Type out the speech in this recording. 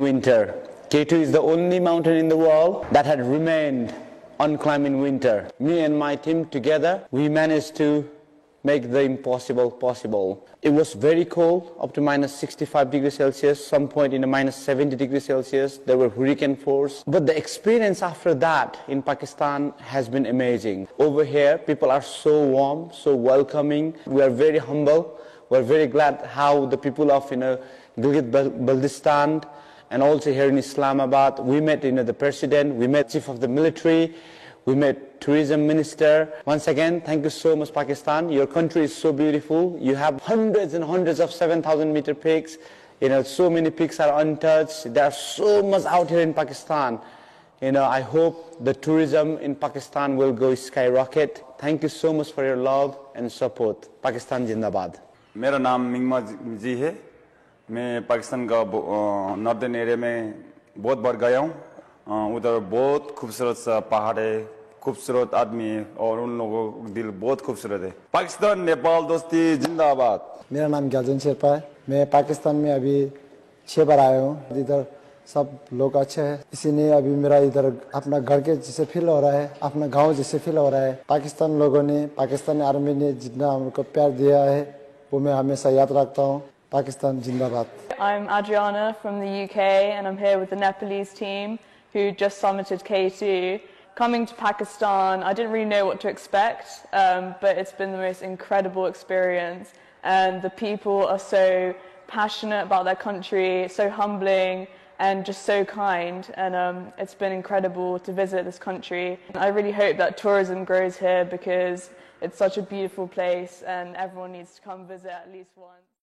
winter. K2 is the only mountain in the world that had remained unclimbed in winter. Me and my team together, we managed to make the impossible possible. It was very cold, up to minus 65 degrees Celsius, some point in the minus 70 degrees Celsius. There were hurricane force. But the experience after that in Pakistan has been amazing. Over here, people are so warm, so welcoming. We are very humble. We're very glad how the people of Gilgit-Baltistan and also here in Islamabad, we met the president, we met chief of the military, we met tourism minister. Once again, thank you so much, Pakistan. Your country is so beautiful. You have hundreds and hundreds of 7,000-meter peaks. So many peaks are untouched. There's so much out here in Pakistan. I hope the tourism in Pakistan will go skyrocket. Thank you so much for your love and support. Pakistan Jindabad. मेरा नाम मिंगमा जी है। मैं पाकिस्तान का northern area में बहुत बार गया हूँ। उधर बहुत खूबसूरत सा पहाड़ है, खूबसूरत आदमी है और उन लोगों का दिल बहुत खूबसूरत है। पाकिस्तान नेपाल दोस्ती जिंदाबाद। मेरा नाम ग्यालजन शेरपा है। मैं पाकिस्तान में अभी 6 बार आया हूँ। इधर सब लोग अच्छे हैं, इसीलिए अभी मेरा इधर अपना घर के जैसे फील हो रहा है, अपना गांव जैसे फील हो रहा है। पाकिस्तान लोगों ने, पाकिस्तानी आर्मी ने जितना हमको प्यार दिया है वो मैं हमेशा याद रखता हूँ। Pakistan Jindabad. I'm Adriana from the UK and I'm here with the Nepalese team who just summited K2. Coming to Pakistan, I didn't really know what to expect, but it's been the most incredible experience, and the people are so passionate about their country, so humbling and just so kind, and it's been incredible to visit this country. I really hope that tourism grows here because it's such a beautiful place and everyone needs to come visit at least once.